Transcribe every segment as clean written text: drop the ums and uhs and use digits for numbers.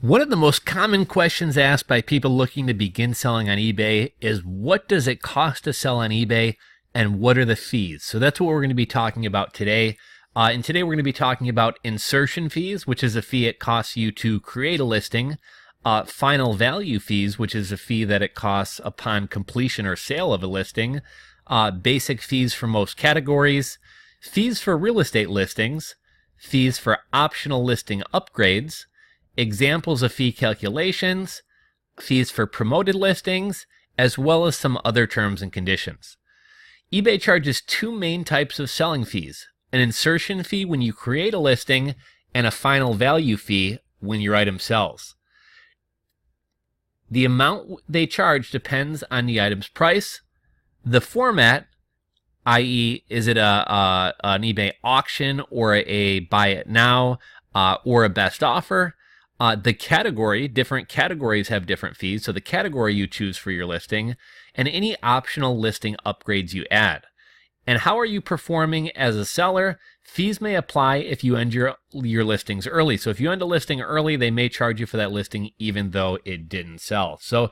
One of the most common questions asked by people looking to begin selling on eBay is, what does it cost to sell on eBay and what are the fees? So that's what we're going to be talking about today. And today we're going to be talking about insertion fees, which is a fee it costs you to create a listing, final value fees, which is a fee that it costs upon completion or sale of a listing, basic fees for most categories, fees for real estate listings, fees for optional listing upgrades, examples of fee calculations, fees for promoted listings, as well as some other terms and conditions. eBay charges two main types of selling fees: an insertion fee when you create a listing and a final value fee when your item sells. The amount they charge depends on the item's price, the format, i.e. is it an eBay auction or a buy it now or a best offer, the category. Different categories have different fees, so the category you choose for your listing, and any optional listing upgrades you add. And how are you performing as a seller? Fees may apply if you end your listings early. So if you end a listing early, they may charge you for that listing even though it didn't sell. So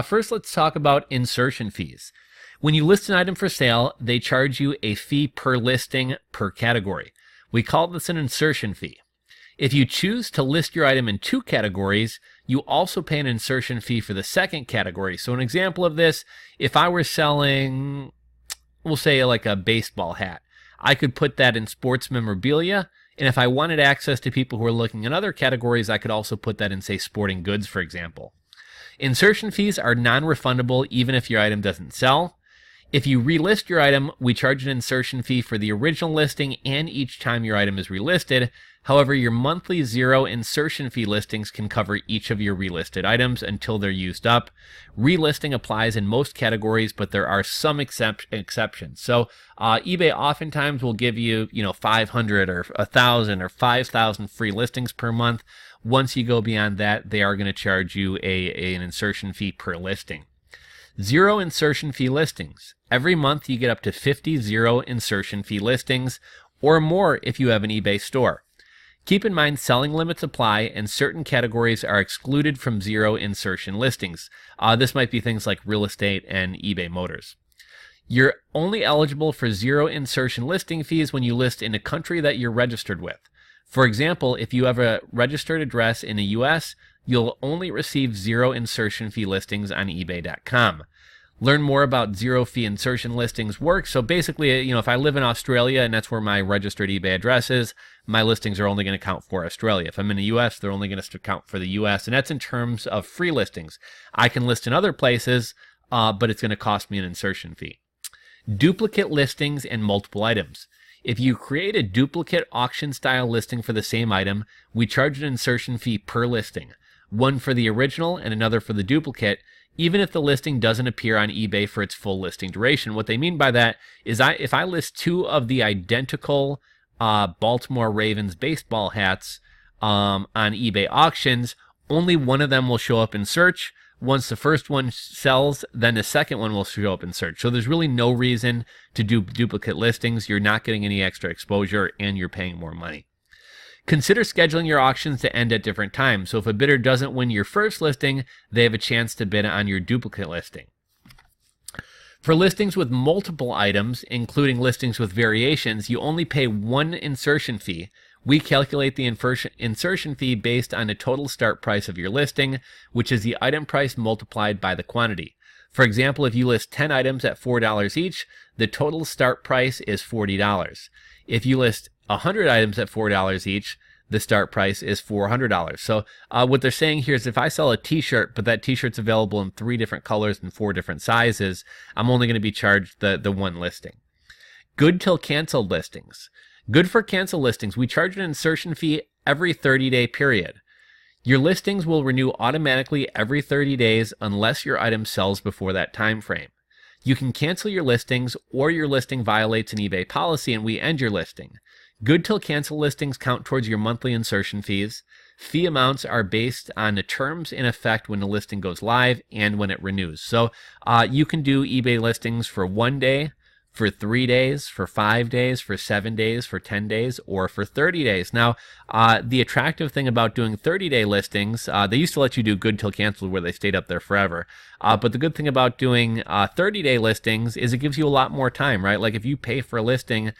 first, let's talk about insertion fees. When you list an item for sale, they charge you a fee per listing per category. We call this an insertion fee. If you choose to list your item in two categories, you also pay an insertion fee for the second category. So an example of this, if I were selling, we'll say like a baseball hat, I could put that in sports memorabilia. And if I wanted access to people who are looking in other categories, I could also put that in, say, sporting goods, for example. Insertion fees are non-refundable even if your item doesn't sell. If you relist your item, we charge an insertion fee for the original listing and each time your item is relisted. However, your monthly zero insertion fee listings can cover each of your relisted items until they're used up. Relisting applies in most categories, but there are some exceptions. So eBay oftentimes will give you, 500 or 1,000 or 5,000 free listings per month. Once you go beyond that, they are going to charge you an insertion fee per listing. Zero insertion fee listings. Every month you get up to 50 zero insertion fee listings or more if you have an eBay store. Keep in mind selling limits apply and certain categories are excluded from zero insertion listings. This might be things like real estate and eBay Motors. You're only eligible for zero insertion listing fees when you list in a country that you're registered with. For example, if you have a registered address in the US, you'll only receive zero insertion fee listings on eBay.com. Learn more about zero fee insertion listings work. So basically, if I live in Australia and that's where my registered eBay address is, my listings are only going to count for Australia. If I'm in the US, they're only going to count for the US. And that's in terms of free listings. I can list in other places, but it's going to cost me an insertion fee. Duplicate listings and multiple items. If you create a duplicate auction style listing for the same item, we charge an insertion fee per listing. One for the original and another for the duplicate, even if the listing doesn't appear on eBay for its full listing duration. What they mean by that is if I list two of the identical Baltimore Ravens baseball hats on eBay auctions, only one of them will show up in search. Once the first one sells, then the second one will show up in search. So there's really no reason to do duplicate listings. You're not getting any extra exposure and you're paying more money. Consider scheduling your auctions to end at different times. So if a bidder doesn't win your first listing, they have a chance to bid on your duplicate listing. For listings with multiple items, including listings with variations, you only pay one insertion fee. We calculate the insertion fee based on the total start price of your listing, which is the item price multiplied by the quantity. For example, if you list 10 items at $4 each, the total start price is $40. If you list 100 items at $4 each, the start price is $400. So what they're saying here is if I sell a t-shirt, but that t-shirt's available in 3 different colors and 4 different sizes, I'm only going to be charged the one listing. Good till canceled listings. Good for canceled listings. We charge an insertion fee every 30-day period. Your listings will renew automatically every 30 days unless your item sells before that time frame. You can cancel your listings or your listing violates an eBay policy and we end your listing. Good till cancel listings count towards your monthly insertion fees. Fee amounts are based on the terms in effect when the listing goes live and when it renews. So you can do eBay listings for 1 day, for 3 days, for 5 days, for 7 days, for 10 days, or for 30 days. Now, the attractive thing about doing 30-day listings, they used to let you do good till canceled where they stayed up there forever. But the good thing about doing 30-day listings is it gives you a lot more time, right? Like if you pay for a listing,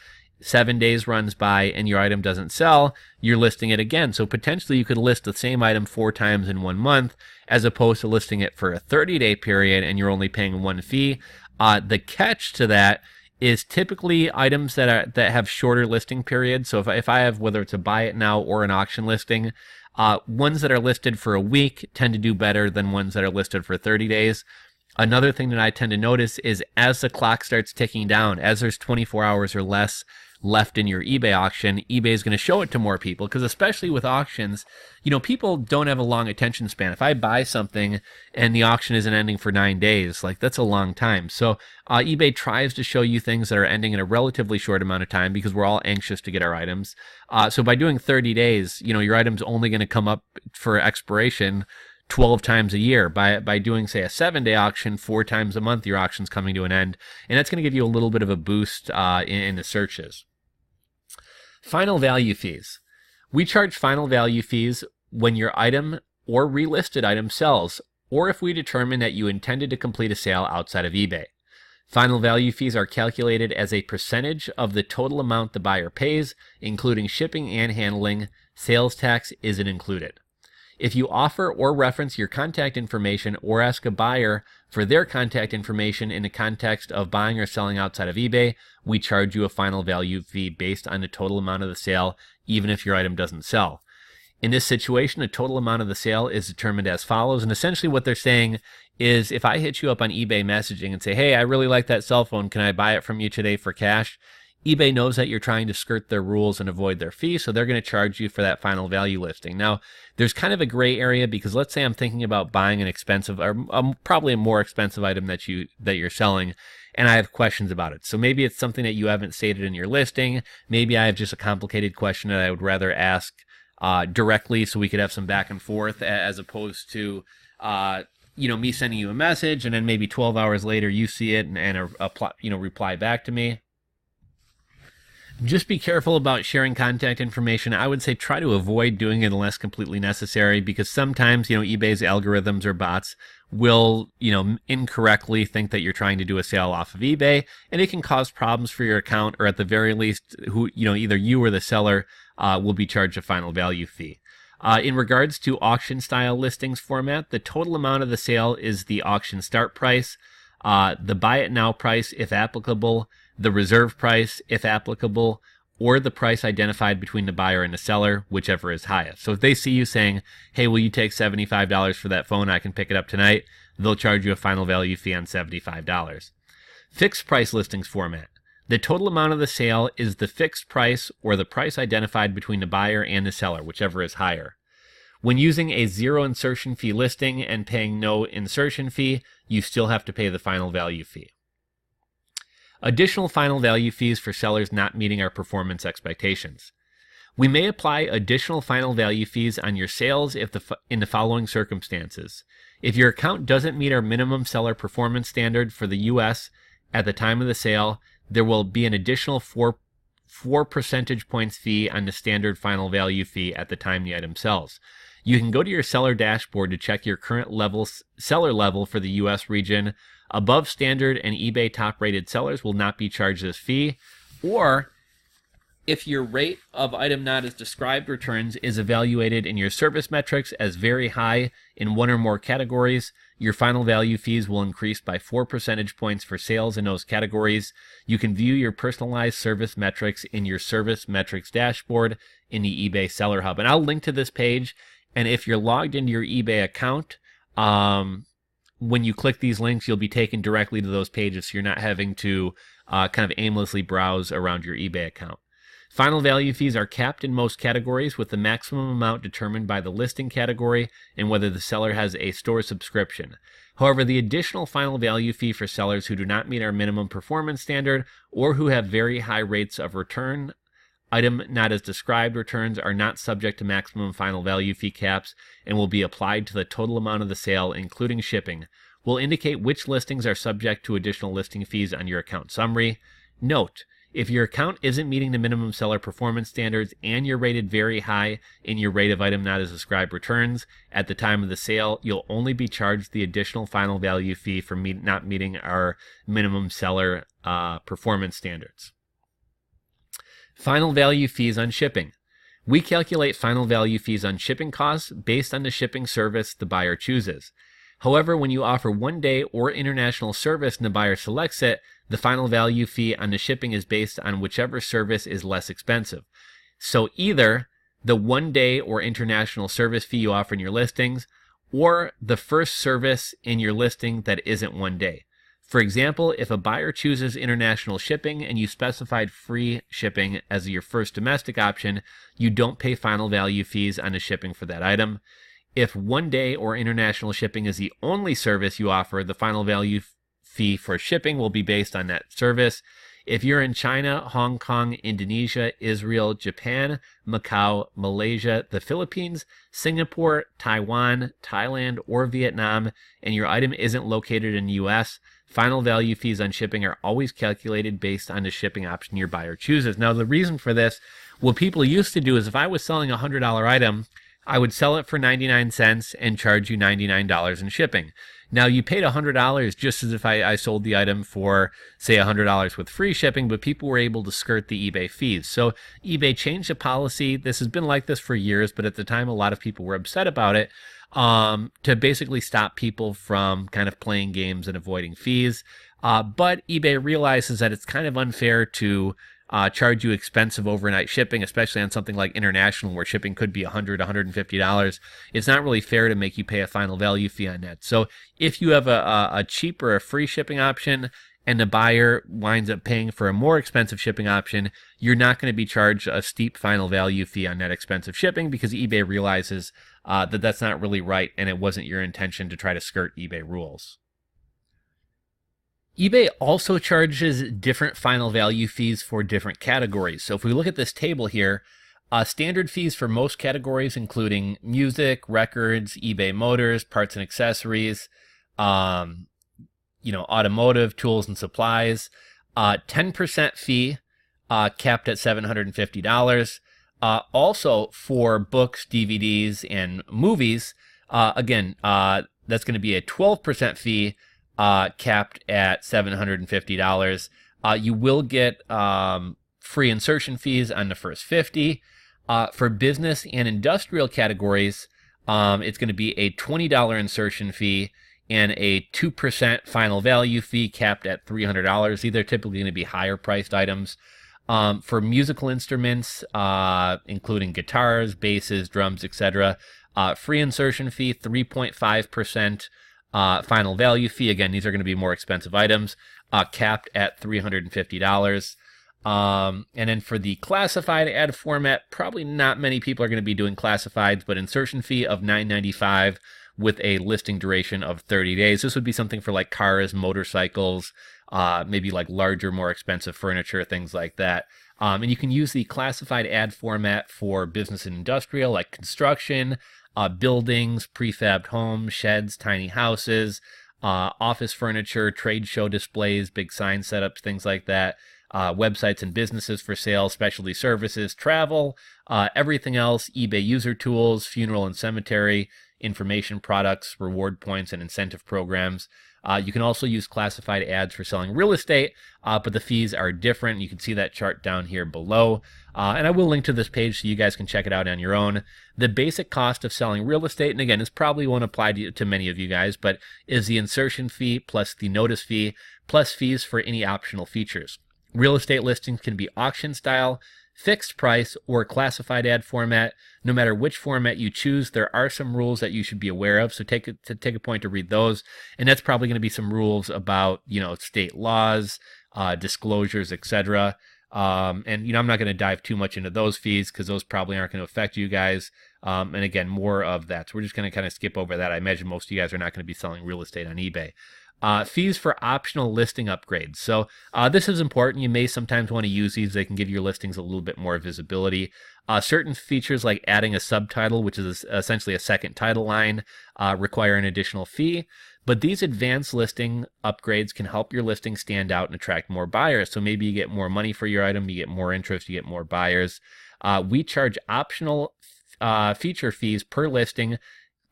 7 days runs by and your item doesn't sell, you're listing it again. So potentially you could list the same item 4 times in 1 month as opposed to listing it for a 30-day period and you're only paying 1 fee. The catch to that is typically items that have shorter listing periods. So if I have, whether it's a buy it now or an auction listing, ones that are listed for a week tend to do better than ones that are listed for 30 days. Another thing that I tend to notice is as the clock starts ticking down, as there's 24 hours or less left in your eBay auction, eBay is going to show it to more people, because especially with auctions, people don't have a long attention span. If I buy something and the auction isn't ending for 9 days, like that's a long time. So eBay tries to show you things that are ending in a relatively short amount of time because we're all anxious to get our items. So by doing 30 days, your item's only going to come up for expiration 12 times a year. By doing, say, a 7-day auction 4 times a month, your auction's coming to an end, and that's going to give you a little bit of a boost in the searches. Final value fees. We charge final value fees when your item or relisted item sells, or if we determine that you intended to complete a sale outside of eBay. Final value fees are calculated as a percentage of the total amount the buyer pays, including shipping and handling. Sales tax isn't included. If you offer or reference your contact information or ask a buyer for their contact information in the context of buying or selling outside of eBay, we charge you a final value fee based on the total amount of the sale, even if your item doesn't sell. In this situation, the total amount of the sale is determined as follows. And essentially what they're saying is if I hit you up on eBay messaging and say, hey, I really like that cell phone, can I buy it from you today for cash? eBay knows that you're trying to skirt their rules and avoid their fee, so they're going to charge you for that final value listing. Now, there's kind of a gray area because let's say I'm thinking about buying an expensive, or probably a more expensive item that you're selling, and I have questions about it. So maybe it's something that you haven't stated in your listing. Maybe I have just a complicated question that I would rather ask directly so we could have some back and forth, as opposed to me sending you a message and then maybe 12 hours later you see it and reply back to me. Just be careful about sharing contact information. I would say try to avoid doing it unless completely necessary, because sometimes, eBay's algorithms or bots will, incorrectly think that you're trying to do a sale off of eBay, and it can cause problems for your account, or at the very least, either you or the seller will be charged a final value fee. In regards to auction style listings format, the total amount of the sale is the auction start price, the buy it now price if applicable, the reserve price if applicable, or the price identified between the buyer and the seller, whichever is highest. So if they see you saying, hey, will you take $75 for that phone? I can pick it up tonight. They'll charge you a final value fee on $75. Fixed price listings format. The total amount of the sale is the fixed price or the price identified between the buyer and the seller, whichever is higher. When using a zero insertion fee listing and paying no insertion fee, you still have to pay the final value fee. Additional final value fees for sellers not meeting our performance expectations. We may apply additional final value fees on your sales in the following circumstances. If your account doesn't meet our minimum seller performance standard for the U.S. at the time of the sale, there will be an additional 4 percentage points fee on the standard final value fee at the time the item sells. You can go to your seller dashboard to check your current seller level for the U.S. region. Above standard and eBay top-rated sellers will not be charged this fee. Or if your rate of item not as described returns is evaluated in your service metrics as very high in one or more categories, your final value fees will increase by 4 percentage points for sales in those categories. You can view your personalized service metrics in your service metrics dashboard in the eBay Seller Hub. And I'll link to this page. And if you're logged into your eBay account, when you click these links, you'll be taken directly to those pages, so you're not having to kind of aimlessly browse around your eBay account. Final value fees are capped in most categories, with the maximum amount determined by the listing category and whether the seller has a store subscription. However, the additional final value fee for sellers who do not meet our minimum performance standard or who have very high rates of return item not as described returns are not subject to maximum final value fee caps and will be applied to the total amount of the sale, including shipping. We'll indicate which listings are subject to additional listing fees on your account summary. Note, if your account isn't meeting the minimum seller performance standards and you're rated very high in your rate of item not as described returns at the time of the sale, you'll only be charged the additional final value fee for not meeting our minimum seller performance standards. Final value fees on shipping. We calculate final value fees on shipping costs based on the shipping service the buyer chooses. However, when you offer one-day or international service and the buyer selects it, the final value fee on the shipping is based on whichever service is less expensive. So either the one-day or international service fee you offer in your listings, or the first service in your listing that isn't one day. For example, if a buyer chooses international shipping and you specified free shipping as your first domestic option, you don't pay final value fees on the shipping for that item. If one day or international shipping is the only service you offer, the final value fee for shipping will be based on that service. If you're in China, Hong Kong, Indonesia, Israel, Japan, Macau, Malaysia, the Philippines, Singapore, Taiwan, Thailand, or Vietnam, and your item isn't located in the US, final value fees on shipping are always calculated based on the shipping option your buyer chooses. Now, the reason for this, what people used to do is if I was selling a $100 item, I would sell it for 99 cents and charge you $99 in shipping. Now, you paid $100 just as if I sold the item for, say, $100 with free shipping, but people were able to skirt the eBay fees. So eBay changed the policy. This has been like this for years, but at the time, a lot of people were upset about it, to basically stop people from kind of playing games and avoiding fees. But eBay realizes that it's kind of unfair to charge you expensive overnight shipping, especially on something like international where shipping could be $100, $150. It's not really fair to make you pay a final value fee on that. So if you have a cheap or a free shipping option and the buyer winds up paying for a more expensive shipping option, you're not going to be charged a steep final value fee on that expensive shipping because eBay realizes that that's not really right and it wasn't your intention to try to skirt eBay rules. eBay also charges different final value fees for different categories. So if we look at this table here, standard fees for most categories, including music, records, eBay Motors, parts and accessories, automotive, tools and supplies, 10% fee capped at $750. Also for books, DVDs, and movies, again, that's going to be a 12% fee capped at $750. You will get free insertion fees on the first 50. For business and industrial categories, it's going to be a $20 insertion fee and a 2% final value fee capped at $300. These are typically going to be higher priced items. For musical instruments, including guitars, basses, drums, etc., free insertion fee, 3.5%. Final value fee, again, these are going to be more expensive items, capped at $350. And then for the classified ad format, probably not many people are going to be doing classifieds, but insertion fee of $9.95 with a listing duration of 30 days. This would be something for like cars, motorcycles, maybe like larger, more expensive furniture, things like that. And you can use the classified ad format for business and industrial, like construction, buildings, prefabbed homes, sheds, tiny houses, office furniture, trade show displays, big sign setups, things like that, websites and businesses for sale, specialty services, travel, everything else, eBay user tools, funeral and cemetery, information products, reward points, and incentive programs. You can also use classified ads for selling real estate, but the fees are different. You can see that chart down here below. And I will link to this page so you guys can check it out on your own. The basic cost of selling real estate, and again, this probably won't apply to many of you guys, but is the insertion fee plus the notice fee plus fees for any optional features. Real estate listings can be auction style, fixed price, or classified ad format. No matter which format you choose, there are some rules that you should be aware of, so take a point to read those. And that's probably going to be some rules about, state laws, disclosures, etc. And I'm not going to dive too much into those fees because those probably aren't going to affect you guys. And again, more of that. So we're just going to kind of skip over that. I imagine most of you guys are not going to be selling real estate on eBay. Fees for optional listing upgrades. So this is important. You may sometimes want to use these. They can give your listings a little bit more visibility. Certain features like adding a subtitle, which is essentially a second title line, require an additional fee. But these advanced listing upgrades can help your listing stand out and attract more buyers. So maybe you get more money for your item, you get more interest, you get more buyers. We charge optional feature fees per listing,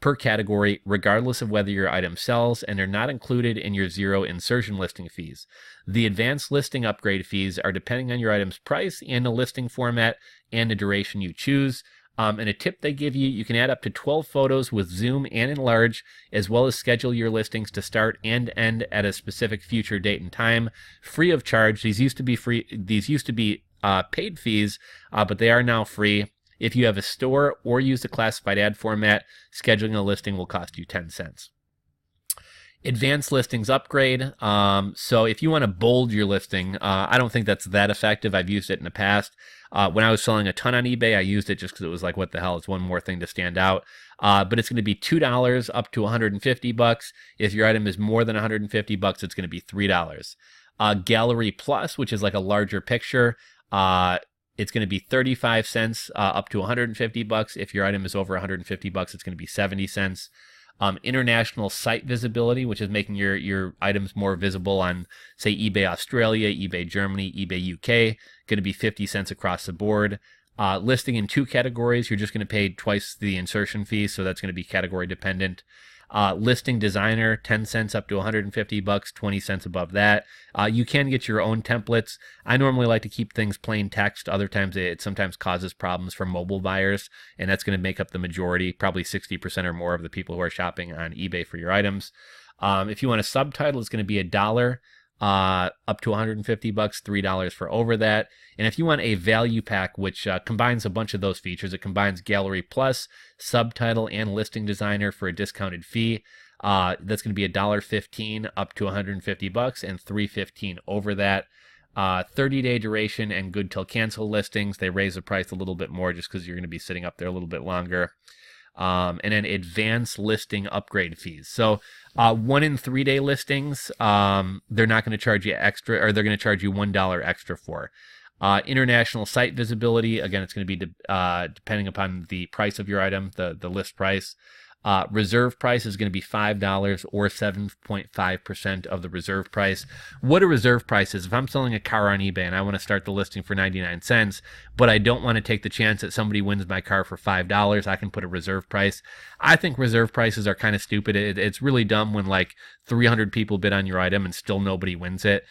per category, regardless of whether your item sells, and they're not included in your zero insertion listing fees. The advanced listing upgrade fees are depending on your item's price and the listing format and the duration you choose. And a tip they give you, you can add up to 12 photos with zoom and enlarge, as well as schedule your listings to start and end at a specific future date and time, free of charge. These used to be free. These used to be paid fees, but they are now free. If you have a store or use the classified ad format, scheduling a listing will cost you 10 cents. Advanced listings upgrade. So if you want to bold your listing, I don't think that's that effective. I've used it in the past. When I was selling a ton on eBay, I used it just because it was like, what the hell, it's one more thing to stand out. But it's going to be $2 up to $150. If your item is more than $150, it's going to be $3. Gallery Plus, which is like a larger picture, it's going to be 35 cents up to $150. If your item is over $150, it's going to be 70 cents. International site visibility, which is making your items more visible on, say, eBay Australia, eBay Germany, eBay UK, going to be 50 cents across the board. Listing in 2 categories, you're just going to pay twice the insertion fee, so that's going to be category dependent. Listing designer, 10 cents up to $150, 20 cents above that. You can get your own templates. I normally like to keep things plain text. Other times it sometimes causes problems for mobile buyers, and that's going to make up the majority, probably 60% or more of the people who are shopping on eBay for your items. If you want a subtitle, it's going to be $1 up to $150, $3 for over that. And if you want a value pack, which combines a bunch of those features, it combines Gallery Plus, Subtitle, and Listing Designer for a discounted fee. That's going to be $1.15 up to $150 and $3.15 over that. 30-day duration and good till cancel listings. They raise the price a little bit more just because you're going to be sitting up there a little bit longer. And then advanced listing upgrade fees. So 1 in 3 day listings, they're not going to charge you extra, or they're going to charge you $1 extra for. International site visibility, again, it's going to be depending upon the price of your item, the list price. Reserve price is going to be $5 or 7.5% of the reserve price. What a reserve price is, if I'm selling a car on eBay and I want to start the listing for 99 cents, but I don't want to take the chance that somebody wins my car for $5, I can put a reserve price. I think reserve prices are kind of stupid. It's really dumb when like 300 people bid on your item and still nobody wins it.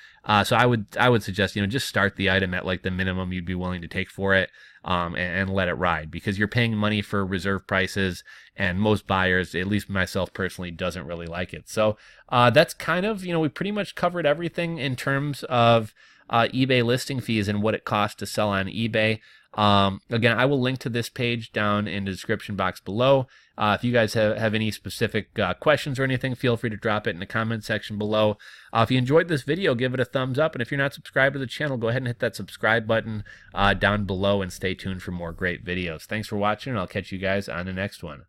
So I would suggest, just start the item at like the minimum you'd be willing to take for it, and let it ride, because you're paying money for reserve prices, and most buyers, at least myself personally, doesn't really like it. So that's kind of, we pretty much covered everything in terms of eBay listing fees and what it costs to sell on eBay. Again, I will link to this page down in the description box below. If you guys have any specific questions or anything, feel free to drop it in the comment section below. If you enjoyed this video, give it a thumbs up. And if you're not subscribed to the channel, go ahead and hit that subscribe button down below and stay tuned for more great videos. Thanks for watching, and I'll catch you guys on the next one.